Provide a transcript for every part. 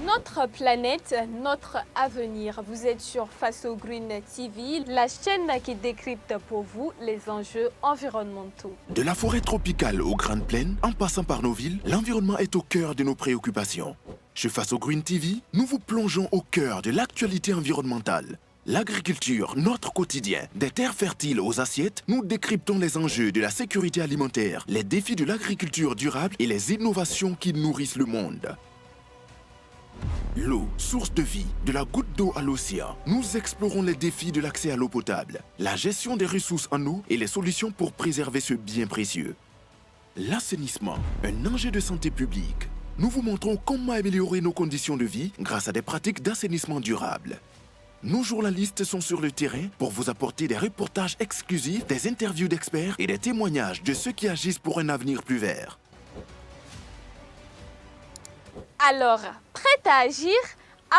Notre planète, notre avenir. Vous êtes sur Faso Green TV, la chaîne qui décrypte pour vous les enjeux environnementaux. De la forêt tropicale aux grandes plaines, en passant par nos villes, l'environnement est au cœur de nos préoccupations. Chez Faso Green TV, nous vous plongeons au cœur de l'actualité environnementale. L'agriculture, notre quotidien. Des terres fertiles aux assiettes, nous décryptons les enjeux de la sécurité alimentaire, les défis de l'agriculture durable et les innovations qui nourrissent le monde. L'eau, source de vie, de la goutte d'eau à l'océan. Nous explorons les défis de l'accès à l'eau potable, la gestion des ressources en eau et les solutions pour préserver ce bien précieux. L'assainissement, un enjeu de santé publique. Nous vous montrons comment améliorer nos conditions de vie grâce à des pratiques d'assainissement durable. Nos journalistes sont sur le terrain pour vous apporter des reportages exclusifs, des interviews d'experts et des témoignages de ceux qui agissent pour un avenir plus vert. Alors, prêt à agir?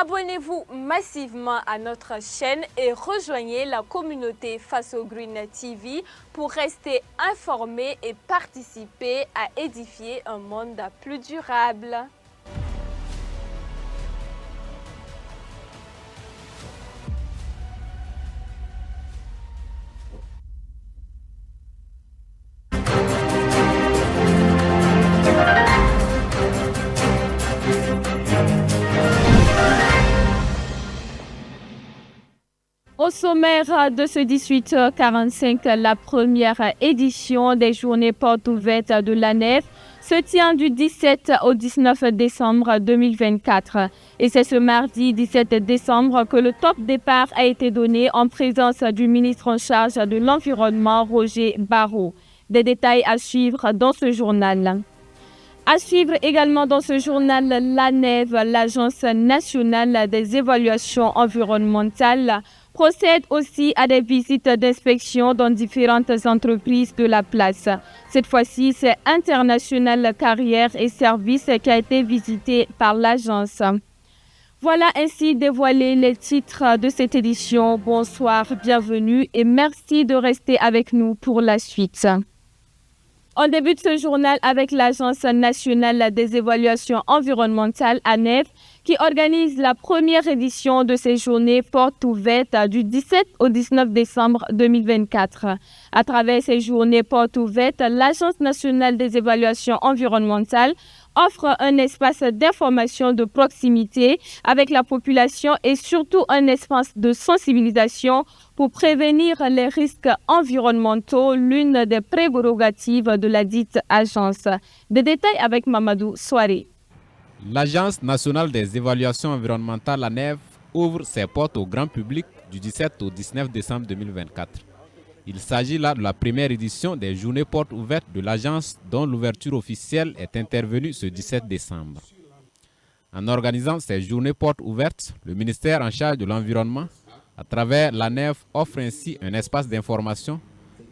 Abonnez-vous massivement à notre chaîne et rejoignez la communauté Faso Green TV pour rester informé et participer à édifier un monde plus durable. Au sommaire de ce 18h45, la première édition des journées portes ouvertes de l'ANEF se tient du 17 au 19 décembre 2024. Et c'est ce mardi 17 décembre que le top départ a été donné en présence du ministre en charge de l'Environnement, Roger Barrot. Des détails à suivre dans ce journal. À suivre également dans ce journal, l'ANEV, l'Agence nationale des évaluations environnementales, procède aussi à des visites d'inspection dans différentes entreprises de la place. Cette fois-ci, c'est International Carrières et Services qui a été visité par l'agence. Voilà ainsi dévoilés les titres de cette édition. Bonsoir, bienvenue et merci de rester avec nous pour la suite. On débute ce journal avec l'Agence nationale des évaluations environnementales, ANEV, qui organise la première édition de ces journées portes ouvertes du 17 au 19 décembre 2024. À travers ces journées portes ouvertes, l'Agence nationale des évaluations environnementales offre un espace d'information de proximité avec la population et surtout un espace de sensibilisation pour prévenir les risques environnementaux, l'une des prérogatives de la dite agence. Des détails avec Mamadou Souaré. L'Agence nationale des évaluations environnementales, ANEV, ouvre ses portes au grand public du 17 au 19 décembre 2024. Il s'agit là de la première édition des journées portes ouvertes de l'agence dont l'ouverture officielle est intervenue ce 17 décembre. En organisant ces journées portes ouvertes, le ministère en charge de l'environnement, à travers l'ANEV, offre ainsi un espace d'information,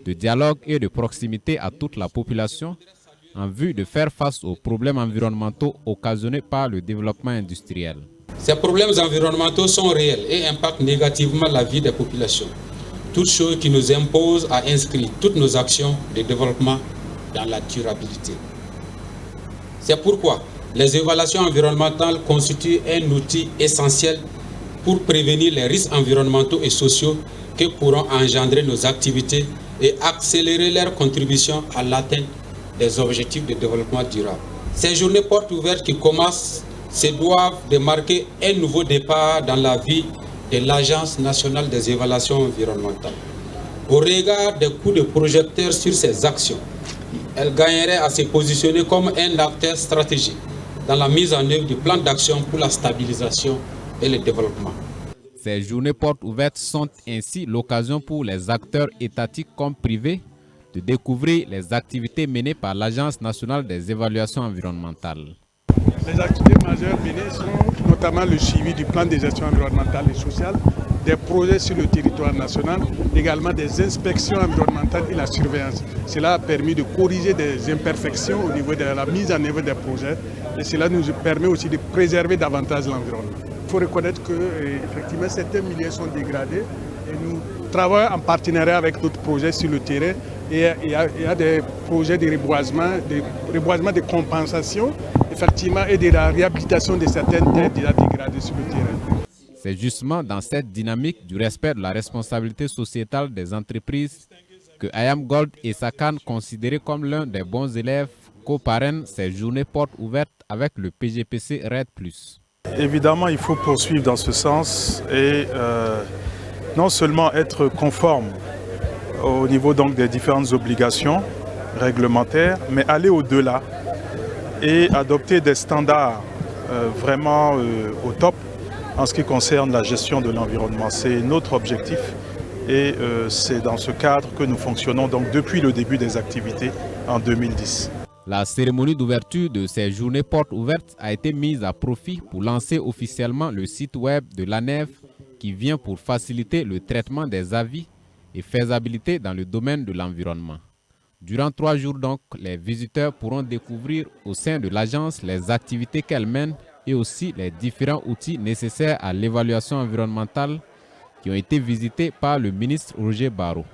de dialogue et de proximité à toute la population en vue de faire face aux problèmes environnementaux occasionnés par le développement industriel. Ces problèmes environnementaux sont réels et impactent négativement la vie des populations. Toute chose qui nous impose à inscrire toutes nos actions de développement dans la durabilité. C'est pourquoi les évaluations environnementales constituent un outil essentiel pour prévenir les risques environnementaux et sociaux que pourront engendrer nos activités et accélérer leur contribution à l'atteinte des objectifs de développement durable. Ces journées portes ouvertes qui commencent se doivent de marquer un nouveau départ dans la vie de l'Agence nationale des évaluations environnementales. Au regard des coups de projecteur sur ces actions, elle gagnerait à se positionner comme un acteur stratégique dans la mise en œuvre du plan d'action pour la stabilisation et le développement. Ces journées portes ouvertes sont ainsi l'occasion pour les acteurs étatiques comme privés de découvrir les activités menées par l'Agence nationale des évaluations environnementales. Les activités majeures menées sont notamment le suivi du plan de gestion environnementale et sociale, des projets sur le territoire national, également des inspections environnementales et la surveillance. Cela a permis de corriger des imperfections au niveau de la mise en œuvre des projets et cela nous permet aussi de préserver davantage l'environnement. Il faut reconnaître que effectivement, certains milieux sont dégradés et nous travaillons en partenariat avec d'autres projets sur le terrain. Et il y a des projets de reboisement de compensation effectivement, et de la réhabilitation de certaines terres déjà dégradées sur le terrain. C'est justement dans cette dynamique du respect de la responsabilité sociétale des entreprises que IAM Gold et Sakan, considérés comme l'un des bons élèves, co-parrainent ces journées portes ouvertes avec le PGPC RED+. Évidemment, il faut poursuivre dans ce sens et non seulement être conforme au niveau donc des différentes obligations réglementaires, mais aller au-delà et adopter des standards vraiment au top en ce qui concerne la gestion de l'environnement. C'est notre objectif et c'est dans ce cadre que nous fonctionnons donc depuis le début des activités en 2010. La cérémonie d'ouverture de ces journées portes ouvertes a été mise à profit pour lancer officiellement le site web de l'ANEV qui vient pour faciliter le traitement des avis et faisabilité dans le domaine de l'environnement. Durant 3 jours donc, les visiteurs pourront découvrir au sein de l'agence les activités qu'elle mène et aussi les différents outils nécessaires à l'évaluation environnementale qui ont été visités par le ministre Roger Barrot.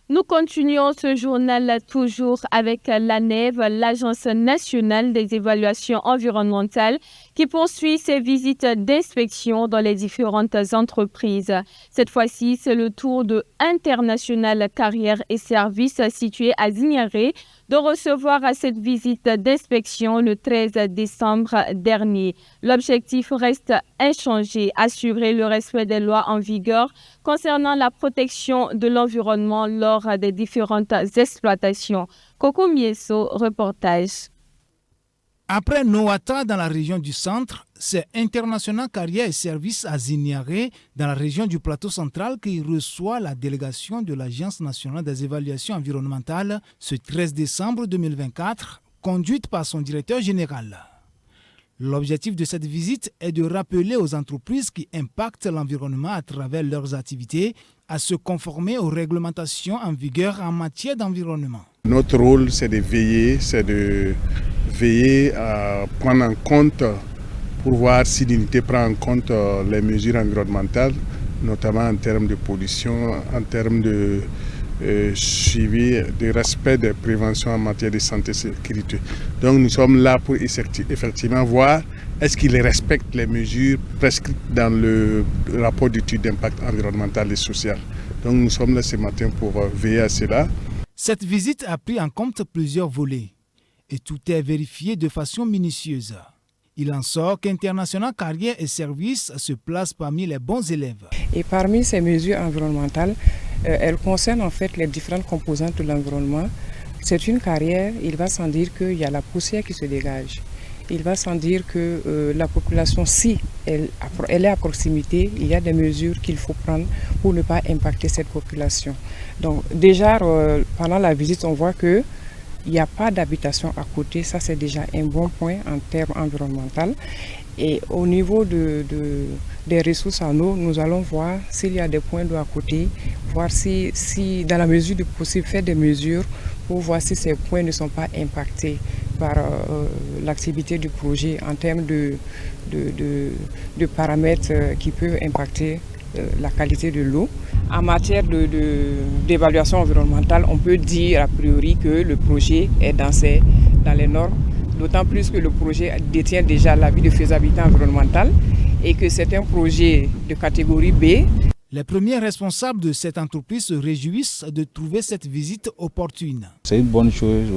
Nous continuons ce journal toujours avec l'ANEV, l'Agence nationale des évaluations environnementales, qui poursuit ses visites d'inspection dans les différentes entreprises. Cette fois-ci, c'est le tour de International Carrières et Services situé à Zignaré de recevoir à cette visite d'inspection le 13 décembre dernier. L'objectif reste inchangé, assurer le respect des lois en vigueur concernant la protection de l'environnement lors des différentes exploitations. Coco Mieso, reportage. Après Noata dans la région du centre, c'est International Carrières et Services à Zignaré dans la région du plateau central qui reçoit la délégation de l'Agence nationale des évaluations environnementales ce 13 décembre 2024, conduite par son directeur général. L'objectif de cette visite est de rappeler aux entreprises qui impactent l'environnement à travers leurs activités à se conformer aux réglementations en vigueur en matière d'environnement. Notre rôle, c'est de veiller à prendre en compte, pour voir si l'unité prend en compte les mesures environnementales, notamment en termes de pollution, en termes de suivi, de respect des préventions en matière de santé et sécurité. Donc nous sommes là pour effectivement voir est-ce qu'ils respectent les mesures prescrites dans le rapport d'étude d'impact environnemental et social. Donc nous sommes là ce matin pour veiller à cela. Cette visite a pris en compte plusieurs volets et tout est vérifié de façon minutieuse. Il en sort qu'International Carrières et Services se place parmi les bons élèves. Et parmi ces mesures environnementales, elles concernent en fait les différentes composantes de l'environnement. C'est une carrière, il va sans dire qu'il y a la poussière qui se dégage. Il va sans dire que la population, si elle est à proximité, il y a des mesures qu'il faut prendre pour ne pas impacter cette population. Donc déjà, pendant la visite, on voit que il n'y a pas d'habitation à côté, ça c'est déjà un bon point en termes environnementaux. Et au niveau des ressources en eau, nous allons voir s'il y a des points d'eau à côté, voir si dans la mesure du possible, faire des mesures pour voir si ces points ne sont pas impactés par l'activité du projet en termes de paramètres qui peuvent impacter la qualité de l'eau. En matière d'évaluation environnementale, on peut dire a priori que le projet est dans les normes, d'autant plus que le projet détient déjà l'avis de faisabilité environnementale et que c'est un projet de catégorie B. Les premiers responsables de cette entreprise se réjouissent de trouver cette visite opportune. C'est une bonne chose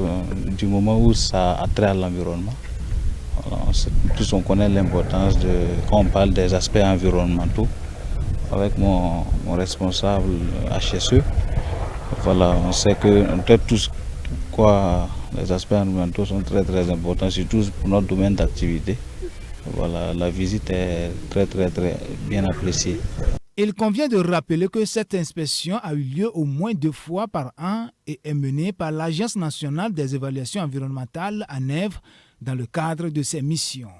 du moment où ça a trait à l'environnement. Tous on connaît l'importance quand on parle des aspects environnementaux. Avec mon responsable HSE, voilà, on sait que tous les aspects environnementaux sont très très importants, surtout pour notre domaine d'activité. Voilà, la visite est très bien appréciée. Il convient de rappeler que cette inspection a eu lieu au moins 2 fois par an et est menée par l'Agence nationale des évaluations environnementales ANEV dans le cadre de ses missions.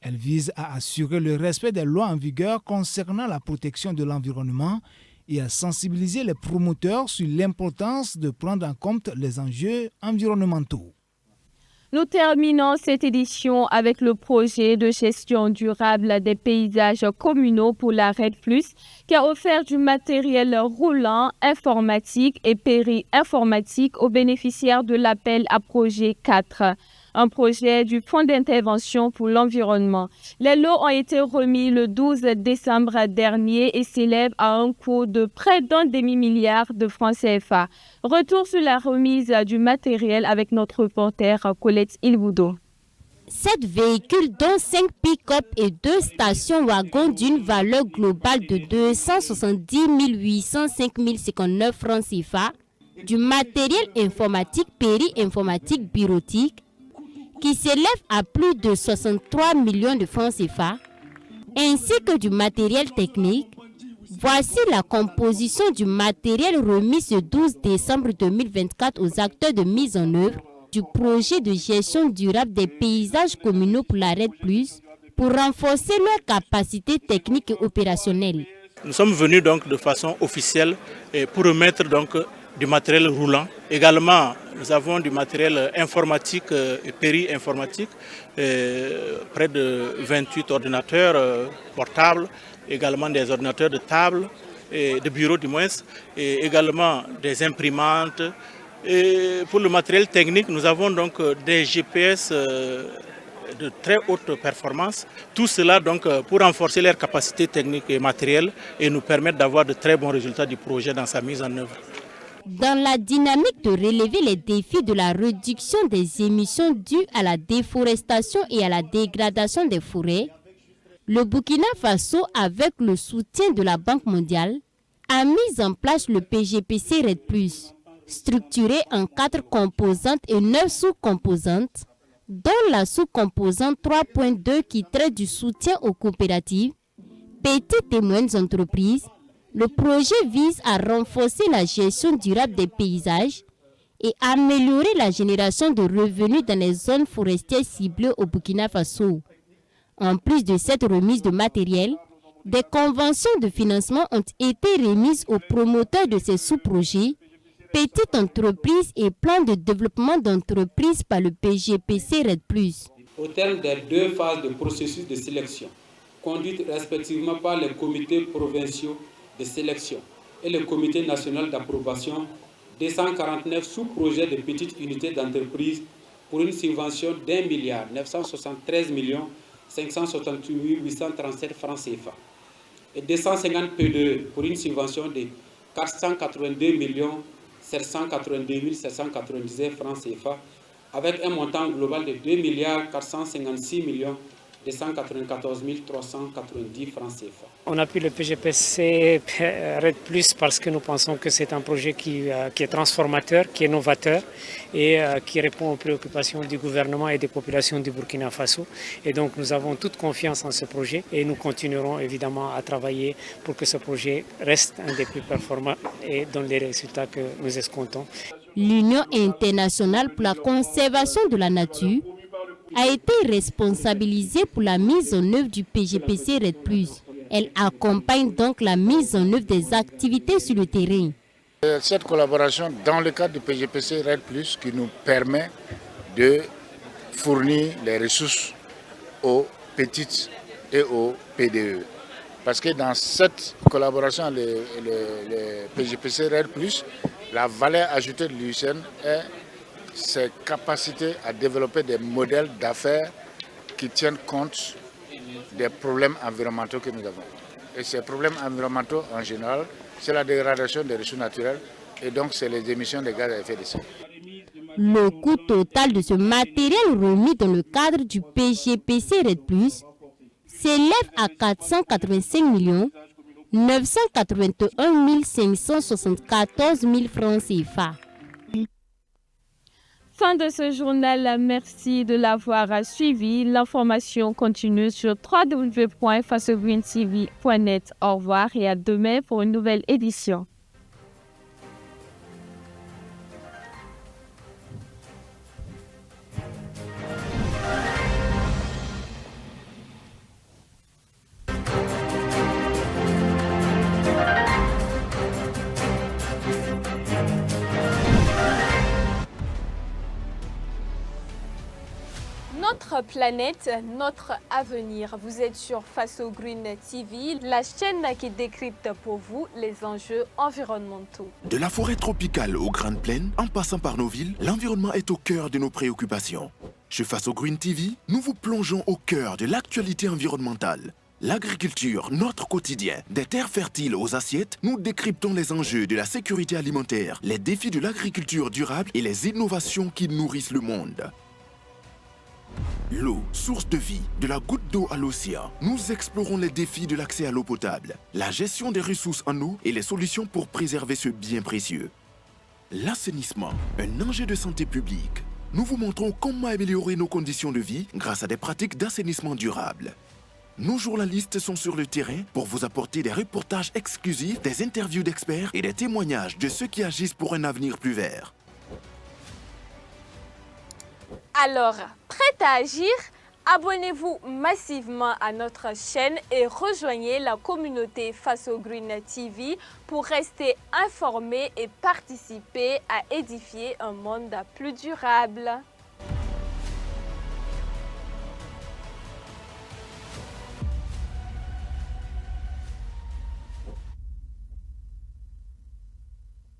Elle vise à assurer le respect des lois en vigueur concernant la protection de l'environnement et à sensibiliser les promoteurs sur l'importance de prendre en compte les enjeux environnementaux. Nous terminons cette édition avec le projet de gestion durable des paysages communaux pour la RED+, qui a offert du matériel roulant, informatique et péri-informatique aux bénéficiaires de l'appel à projet 4. un projet du Fonds d'intervention pour l'environnement. Les lots ont été remis le 12 décembre dernier et s'élèvent à un coût de près d'un demi-milliard de francs CFA. Retour sur la remise du matériel avec notre reporter Colette Ilboudo. 7 véhicules, dont 5 pick-up et 2 stations wagons d'une valeur globale de 270 805 059 francs CFA, du matériel informatique, péri-informatique, bureautique, qui s'élève à plus de 63 millions de francs CFA, ainsi que du matériel technique. Voici la composition du matériel remis ce 12 décembre 2024 aux acteurs de mise en œuvre du projet de gestion durable des paysages communaux pour la RED+, pour renforcer leurs capacités techniques et opérationnelles. Nous sommes venus donc de façon officielle pour remettre donc du matériel roulant. Également, nous avons du matériel informatique et péri-informatique, près de 28 ordinateurs portables, également des ordinateurs de table, et de bureau du moins, et également des imprimantes. Et pour le matériel technique, nous avons donc des GPS de très haute performance. Tout cela donc pour renforcer leurs capacités techniques et matérielles et nous permettre d'avoir de très bons résultats du projet dans sa mise en œuvre. Dans la dynamique de relever les défis de la réduction des émissions dues à la déforestation et à la dégradation des forêts, le Burkina Faso, avec le soutien de la Banque mondiale, a mis en place le PGPC RED+, structuré en 4 composantes et 9 sous-composantes, dont la sous-composante 3.2 qui traite du soutien aux coopératives, petites et moyennes entreprises. Le projet vise à renforcer la gestion durable des paysages et améliorer la génération de revenus dans les zones forestières ciblées au Burkina Faso. En plus de cette remise de matériel, des conventions de financement ont été remises aux promoteurs de ces sous-projets, petites entreprises et plans de développement d'entreprises par le PGPC RED+. Au terme des 2 phases de processus de sélection, conduites respectivement par les comités provinciaux de sélection et le comité national d'approbation, 249 sous-projets de petites unités d'entreprise pour une subvention d'1 973 568 837 francs CFA et 250 P2 pour une subvention de 482 782 797 francs CFA avec un montant global de 2 456 294 390 francs CFA. On appuie le PGPC RED+, parce que nous pensons que c'est un projet qui est transformateur, qui est novateur et qui répond aux préoccupations du gouvernement et des populations du Burkina Faso. Et donc nous avons toute confiance en ce projet et nous continuerons évidemment à travailler pour que ce projet reste un des plus performants et donne les résultats que nous escomptons. L'Union internationale pour la conservation de la nature a été responsabilisée pour la mise en œuvre du PGPC RED+. Elle accompagne donc la mise en œuvre des activités sur le terrain. Cette collaboration dans le cadre du PGPC RED+, qui nous permet de fournir les ressources aux petites et aux PDE. Parce que dans cette collaboration, le PGPC RED+, la valeur ajoutée de l'UICN est ses capacités à développer des modèles d'affaires qui tiennent compte des problèmes environnementaux que nous avons. Et ces problèmes environnementaux, en général, c'est la dégradation des ressources naturelles et donc c'est les émissions de gaz à effet de serre. Le coût total de ce matériel remis dans le cadre du PGPC RED+, s'élève à 485 981 574 000 francs CFA. Fin de ce journal, merci de l'avoir suivi. L'information continue sur www.fasogreen.tv.net. Au revoir et à demain pour une nouvelle édition. Notre planète, notre avenir. Vous êtes sur Fasogreen TV, la chaîne qui décrypte pour vous les enjeux environnementaux. De la forêt tropicale aux grandes plaines, en passant par nos villes, l'environnement est au cœur de nos préoccupations. Chez Faso Green TV, nous vous plongeons au cœur de l'actualité environnementale. L'agriculture, notre quotidien. Des terres fertiles aux assiettes, nous décryptons les enjeux de la sécurité alimentaire, les défis de l'agriculture durable et les innovations qui nourrissent le monde. L'eau, source de vie, de la goutte d'eau à l'océan. Nous explorons les défis de l'accès à l'eau potable, la gestion des ressources en eau et les solutions pour préserver ce bien précieux. L'assainissement, un enjeu de santé publique. Nous vous montrons comment améliorer nos conditions de vie grâce à des pratiques d'assainissement durable. Nos journalistes sont sur le terrain pour vous apporter des reportages exclusifs, des interviews d'experts et des témoignages de ceux qui agissent pour un avenir plus vert. Alors, prêt à agir? Abonnez-vous massivement à notre chaîne et rejoignez la communauté Faso Green TV pour rester informé et participer à édifier un monde plus durable.